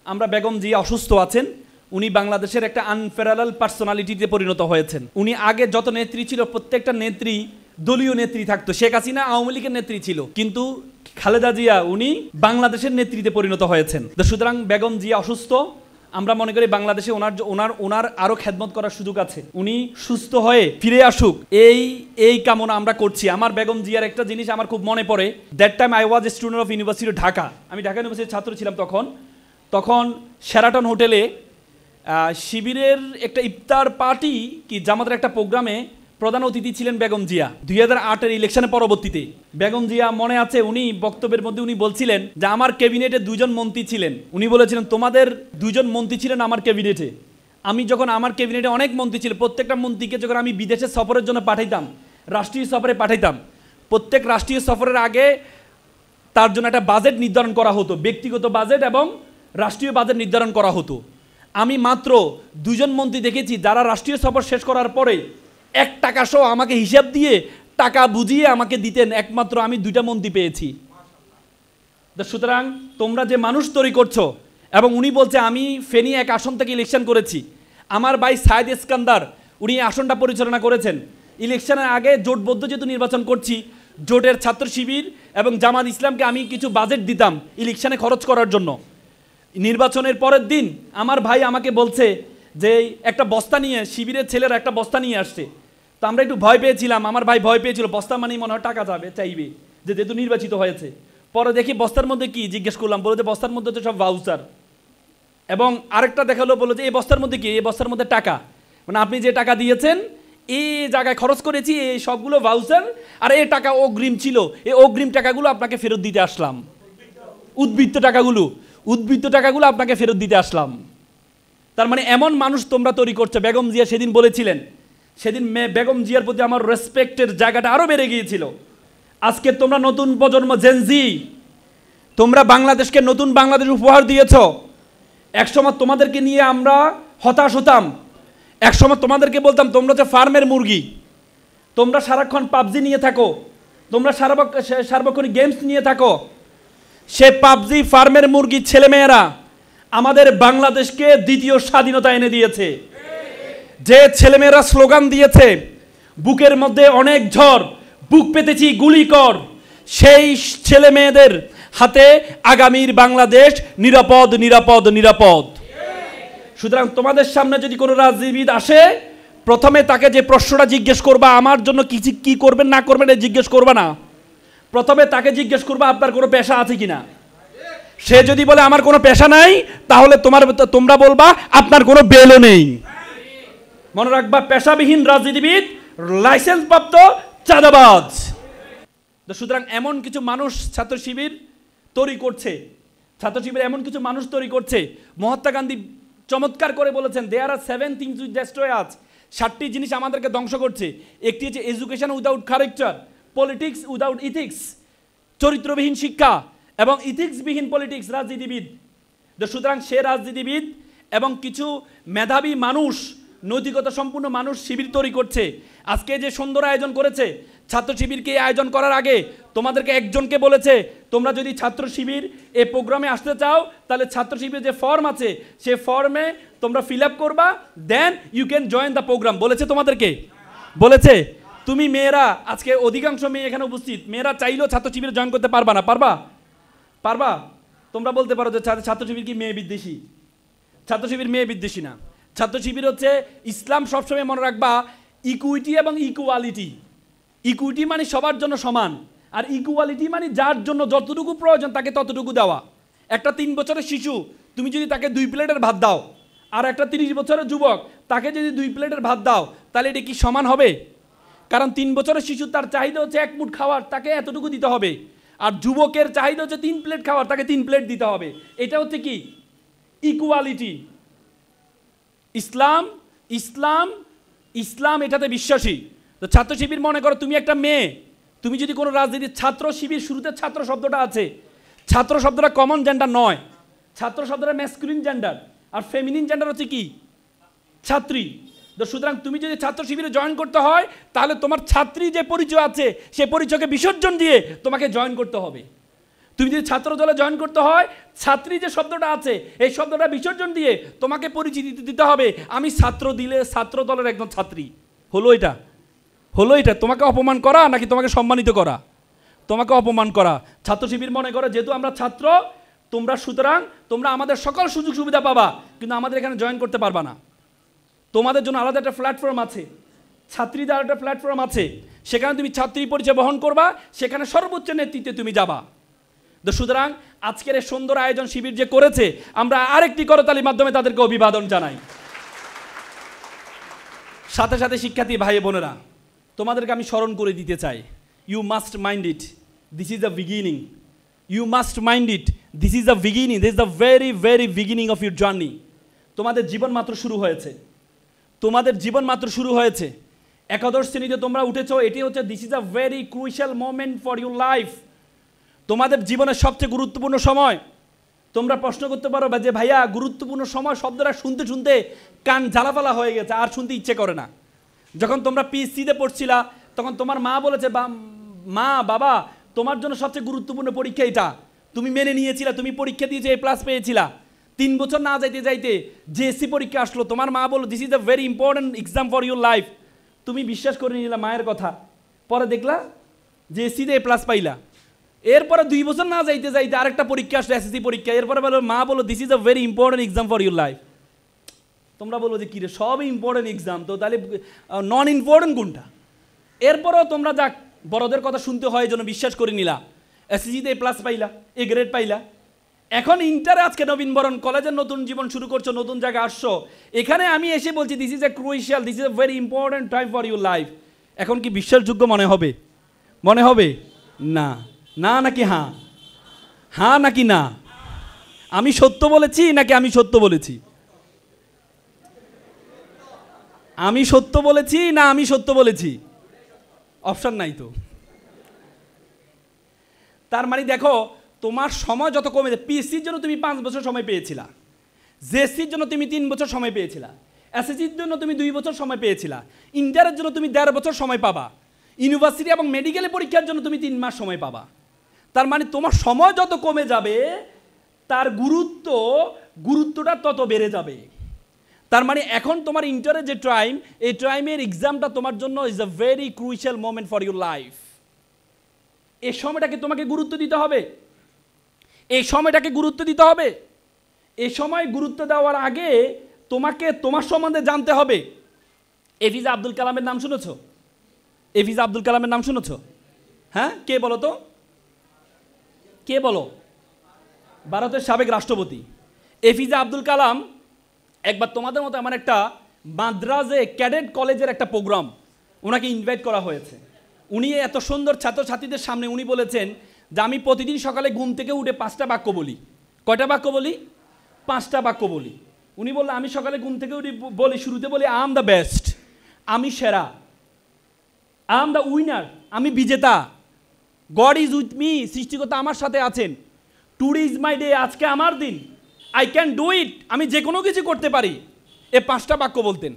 আমরা বেগম জিয়া অসুস্থ আছেন, উনি বাংলাদেশের একটা আনপ্যারালাল পার্সোনালিটিতে পরিণত হয়েছেন। উনি আগে যত নেত্রী ছিল প্রত্যেকটা নেত্রী দলীয় নেত্রী থাকতো। শেখ হাসিনা আওয়ামী লীগের নেত্রী ছিল, কিন্তু খালেদা জিয়া উনি বাংলাদেশের নেত্রীতে পরিণত হয়েছেন। সুতরাং বেগম জিয়া অসুস্থ, আমরা মনে করি বাংলাদেশে ওনার আরো খেদমত করার সুযোগ আছে। উনি সুস্থ হয়ে ফিরে আসুক, এই কামনা আমরা করছি। আমার বেগম জিয়ার একটা জিনিস আমার খুব মনে পড়ে। That time I was a student of university Dhaka. আমি ঢাকা ইউনিভার্সিটির ছাত্র ছিলাম তখন শেরাটন হোটেলে শিবিরের একটা ইফতার পার্টি কি জামাতের একটা প্রোগ্রামে প্রধান অতিথি ছিলেন বেগম জিয়া। 2008-এর ইলেকশনের পরবর্তীতে বেগম জিয়া মনে আছে, উনি বক্তব্যের মধ্যে উনি বলছিলেন যে আমার ক্যাবিনেটে 2 জন মন্ত্রী ছিলেন। উনি বলেছিলেন তোমাদের 2 জন মন্ত্রী ছিলেন আমার ক্যাবিনেটে। আমি যখন আমার ক্যাবিনেটে অনেক মন্ত্রী ছিল, প্রত্যেকটা মন্ত্রীকে যখন আমি বিদেশে সফরের জন্য পাঠাইতাম, রাষ্ট্রীয় সফরে পাঠাইতাম, প্রত্যেক রাষ্ট্রীয় সফরের আগে তার জন্য একটা বাজেট নির্ধারণ করা হতো, ব্যক্তিগত বাজেট এবং রাষ্ট্রীয় বাজেট নির্ধারণ করা হতো। আমি মাত্র 2 জন মন্ত্রী দেখেছি যারা রাষ্ট্রীয় সফর শেষ করার পরে 1 টাকা সহ আমাকে হিসাব দিয়ে টাকা বুঝিয়ে আমাকে দিতেন। একমাত্র আমি 2টা মন্ত্রী পেয়েছি। সুতরাং তোমরা যে মানুষ তৈরি করছো, এবং উনি বলছে আমি ফেনী 1 আসন থেকে ইলেকশন করেছি। আমার ভাই সায়েদ ইস্কান্দার উনি আসনটা পরিচালনা করেছেন। ইলেকশনের আগে জোটবদ্ধ যেহেতু নির্বাচন করছি, জোটের ছাত্র শিবির এবং জামাত ইসলামকে আমি কিছু বাজেট দিতাম ইলেকশনে খরচ করার জন্য। নির্বাচনের পরের দিন আমার ভাই আমাকে বলছে যে একটা বস্তা নিয়ে, শিবিরের ছেলেরা একটা বস্তা নিয়ে আসছে। তো আমরা একটু ভয় পেয়েছিলাম, আমার ভাই ভয় পেয়েছিল, বস্তা মানেই মনে হয় টাকা যাবে, চাইবে যেহেতু নির্বাচিত হয়েছে। পরে দেখি বস্তার মধ্যে কি, জিজ্ঞেস করলাম, বলে যে বস্তার মধ্যে তো সব ভাউচার। এবং আরেকটা দেখালো, বলো যে এই বস্তার মধ্যে কি, এই বস্তার মধ্যে টাকা, মানে আপনি যে টাকা দিয়েছেন এই জায়গায় খরচ করেছি, এই সবগুলো ভাউচার, আর এই টাকা অগ্রিম ছিল, এই অগ্রিম টাকাগুলো আপনাকে ফেরত দিতে আসলাম। উদ্বৃত্ত টাকাগুলো আপনাকে ফেরত দিতে আসলাম। তার মানে এমন মানুষ তোমরা তৈরি করছো। বেগম জিয়া সেদিন বলেছিলেন, সেদিন বেগম জিয়ার প্রতি আমার রেসপেক্টের জায়গাটা আরো বেড়ে গিয়েছিল। আজকে তোমরা নতুন প্রজন্ম জেনজি, তোমরা বাংলাদেশকে নতুন বাংলাদেশ উপহার দিয়েছ। একসময় তোমাদেরকে নিয়ে আমরা হতাশ হতাম, একসময় তোমাদেরকে বলতাম তোমরা হচ্ছে ফার্মের মুরগি, তোমরা সারাক্ষণ পাবজি নিয়ে থাকো, তোমরা সার্বক্ষণিক গেমস নিয়ে থাকো। সে পাবজি ফার্মের মুরগি ছেলেমেয়েরা আমাদের বাংলাদেশকে দ্বিতীয় স্বাধীনতা এনে দিয়েছে। যে ছেলেমেয়েরা স্লোগান দিয়েছে বুকের মধ্যে অনেক ঝড়, বুক পেতেছি গুলি কর, সেই ছেলে মেয়েদের হাতে আগামীর বাংলাদেশ নিরাপদ নিরাপদ নিরাপদ। সুতরাং তোমাদের সামনে যদি কোনো রাজনীতিবিদ আসে, প্রথমে তাকে যে প্রশ্নটা জিজ্ঞেস করবা, আমার জন্য কি করবেন না করবেন এটা জিজ্ঞেস করবা না। প্রথমে তাকে জিজ্ঞেস করবা আপনার কোনো পেশা আছে কিনা। সে যদি বলে আমার কোনো পেশা নাই, তাহলে তোমরা বলবা আপনার কোনো বেলও নেই। মনে রাখবা, পেশাবিহীন রাজনীতিবিদ লাইসেন্স প্রাপ্ত চাঁদাবাজ। সুতরাং এমন কিছু মানুষ ছাত্র শিবির তৈরি করছে, ছাত্র শিবির এমন কিছু মানুষ তৈরি করছে। মহাত্মা গান্ধী চমৎকার করে বলেছেন, দেয়ার আর 7 things which destroy us। 7টি জিনিস আমাদেরকে ধ্বংস করছে। একটি হচ্ছে education without character, politics without ethics, চরিত্রবিহীন শিক্ষা, এবং ইথিক্সবিহীন পলিটিক্স, রাজনীতিবিদ। সুতরাং সে রাজনীতিবিদ এবং কিছু মেধাবী মানুষ, নৈতিকতা সম্পূর্ণ মানুষ শিবির তৈরি করছে। আজকে যে সুন্দর আয়োজন করেছে, ছাত্র শিবিরকে আয়োজন করার আগে তোমাদেরকে একজনকে বলেছে তোমরা যদি ছাত্র শিবির এই প্রোগ্রামে আসতে চাও, তাহলে ছাত্র শিবির যে ফর্ম আছে সে ফর্মে তোমরা ফিল আপ করবা, then you can join the program. বলেছে তোমাদেরকে, বলেছে। তুমি মেয়েরা, আজকে অধিকাংশ মেয়ে এখানে উপস্থিত, মেয়েরা চাইলেও ছাত্র শিবিরে জয়েন করতে পারবা না। পারবা? তোমরা বলতে পারো যে ছাত্র শিবির কি মেয়ে বিদ্বেষী? ছাত্র শিবির মেয়ে বিদ্বেষী না। ছাত্র শিবির হচ্ছে ইসলাম, সবসময় মনে রাখবা, ইকুইটি এবং ইকুয়ালিটি। ইকুইটি মানে সবার জন্য সমান, আর ইকুয়ালিটি মানে যার জন্য যতটুকু প্রয়োজন তাকে ততটুকু দেওয়া। একটা 3 বছরের শিশু তুমি যদি তাকে 2 প্লেটের ভাত দাও, আর একটা 30 বছরের যুবক তাকে যদি 2 প্লেটের ভাত দাও, তাহলে এটা কি সমান হবে? কারণ 3 বছরের শিশু তার চাহিদা হচ্ছে 1 মুঠ খাওয়ার, তাকে এতটুকু দিতে হবে। আর যুবকের চাহিদা হচ্ছে 3 প্লেট খাওয়ার, তাকে 3 প্লেট দিতে হবে। এটা হচ্ছে কি ইকুয়ালিটি। ইসলাম ইসলাম ইসলাম এটাতে বিশ্বাসী। তো ছাত্র শিবির মনে করো তুমি একটা মেয়ে, তুমি যদি কোনো রাজনীতির ছাত্র শিবির, শুরুতে ছাত্র শব্দটা আছে, ছাত্র শব্দটা কমন জেন্ডার নয়, ছাত্র শব্দটা ম্যাসকুলিন জেন্ডার, আর ফেমিনিন জেন্ডার হচ্ছে কি ছাত্রী। তো সুতরাং তুমি যদি ছাত্র শিবিরে জয়েন করতে হয়, তাহলে তোমার ছাত্রী যে পরিচয় আছে সে পরিচয়কে বিসর্জন দিয়ে তোমাকে জয়েন করতে হবে। তুমি যদি ছাত্র দলে জয়েন করতে হয়, ছাত্রী যে শব্দটা আছে এই শব্দটা বিসর্জন দিয়ে তোমাকে পরিচিতি দিতে হবে আমি ছাত্র দলের একজন ছাত্রী। হলো এটা তোমাকে অপমান করা নাকি তোমাকে সম্মানিত করা? তোমাকে অপমান করা। ছাত্র শিবির মনে করে যেহেতু আমরা ছাত্র, সুতরাং তোমরা আমাদের সকল সুযোগ সুবিধা পাবা, কিন্তু আমাদের এখানে জয়েন করতে পারবা না। তোমাদের জন্য আলাদা একটা প্ল্যাটফর্ম আছে, ছাত্রীদের একটা প্ল্যাটফর্ম আছে, সেখানে তুমি ছাত্রী পরিচয় বহন করবা, সেখানে সর্বোচ্চ নেতৃত্বে তুমি যাবা। তো সুতরাং আজকের এই সুন্দর আয়োজন শিবির যে করেছে, আমরা আরেকটি করতালির মাধ্যমে তাদেরকে অভিবাদন জানাই। সাথে সাথে শিক্ষার্থী ভাই বোনেরা, তোমাদেরকে আমি স্মরণ করে দিতে চাই, you must mind it, this is the beginning. You must mind it, this is the beginning, this is the very very beginning of your journey. তোমাদের জীবন মাত্র শুরু হয়েছে, তোমাদের জীবন মাত্র শুরু হয়েছে। একাদশ শ্রেণীতে তোমরা উঠেছো, এটি হচ্ছে this is a very crucial moment for your life. তোমাদের জীবনের সবচেয়ে গুরুত্বপূর্ণ সময়। তোমরা প্রশ্ন করতে পারো যে ভাইয়া গুরুত্বপূর্ণ সময় শব্দটা শুনতে শুনতে কান ঝালাফালা হয়ে গেছে, আর শুনতে ইচ্ছে করে না। যখন তোমরা পিএসসিতে পড়ছিলা তখন তোমার মা বলেছে মা বাবা তোমার জন্য সবচেয়ে গুরুত্বপূর্ণ পরীক্ষা এটা, তুমি মেনে নিয়েছিলা, তুমি পরীক্ষা দিয়েছে এ প্লাস পেয়েছিলা। 3 বছর না যাইতে যাইতে জেএসসি পরীক্ষা আসলো, তোমার মা বলল this is a very important exam for your life. তুমি বিশ্বাস করে নিলা মায়ের কথা, পরে দেখলা জেএসসিতে এ প্লাস পাইলা। এরপরে 2 বছর না যাইতে যাইতে আরেকটা পরীক্ষা আসলো, এসএসসি পরীক্ষা। এরপরে বলো মা বলো this is a very important exam for your life. তোমরা বলবো যে কিরে সবই ইম্পর্টেন্ট এক্সাম, তো তাহলে নন ইম্পর্টেন্ট কোনটা? এরপরেও তোমরা যাক বড়দের কথা শুনতে হয় জন্য বিশ্বাস করে নিলা, এসএসসিতে এ প্লাস পাইলা, এ গ্রেড পাইলা। এখন ইন্টারে আজকে নবীনবরণ, কলেজের নতুন জীবন শুরু করছো, নতুন জায়গায় আসছো, এখানে আমি এসে বলছি this is a crucial, this is a very important time for your life. এখন কি বিশ্বাসযোগ্য মনে হবে? মনে হবে না? না নাকি হ্যাঁ? হ্যাঁ নাকি না? আমি সত্য বলেছি নাকি আমি সত্য বলেছি? আমি সত্য বলেছি না আমি সত্য বলেছি? অপশন নাই তো। তার মানে দেখো তোমার সময় যত কমে যায়, পিএসসির জন্য তুমি 5 বছর সময় পেয়েছিলা, জেএসসির জন্য তুমি 3 বছর সময় পেয়েছিলা, এসএসসির জন্য তুমি 2 বছর সময় পেয়েছিলা, ইন্টারের জন্য তুমি 1.5 বছর সময় পাবা, ইউনিভার্সিটি এবং মেডিকেলে পরীক্ষার জন্য তুমি 3 মাস সময় পাবা। তার মানে তোমার সময় যত কমে যাবে তার গুরুত্বটা তত বেড়ে যাবে। তার মানে এখন তোমার ইন্টারের যে টাইম, এই টাইমের এক্সামটা তোমার জন্য is a very crucial moment for your life. এই সময়টাকে তোমাকে গুরুত্ব দিতে হবে, এই সময়টাকে গুরুত্ব দিতে হবে। এই সময় গুরুত্ব দেওয়ার আগে তোমাকে তোমার সম্বন্ধে জানতে হবে। এপিজে আব্দুল কালামের নাম শুনেছো? এপিজে আব্দুল কালামের নাম শুনেছো? হ্যাঁ, কে বলো তো, কে বলো? ভারতের সাবেক রাষ্ট্রপতি এপিজে আব্দুল কালাম একবার তোমাদের মতো আমার একটা মাদ্রাজে ক্যাডেট কলেজের একটা প্রোগ্রাম, ওনাকে ইনভাইট করা হয়েছে। উনি এত সুন্দর ছাত্রছাত্রীদের সামনে উনি বলেছেন যে আমি প্রতিদিন সকালে ঘুম থেকে উঠে 5টা বাক্য বলি। কয়টা বাক্য বলি? 5টা বাক্য বলি। উনি বললেন আমি সকালে ঘুম থেকে উঠে বলি, শুরুতে বলি আই এম দ্য বেস্ট, আমি সেরা, আই এম দ্য উইনার, আমি বিজেতা, গড ইজ উইথ মি, সৃষ্টিকর্তা আমার সাথে আছেন, টুডে ইজ মাই ডে, আজকে আমার দিন, আই ক্যান ডু ইট, আমি যে কোনো কিছু করতে পারি। এ 5টা বাক্য বলতেন।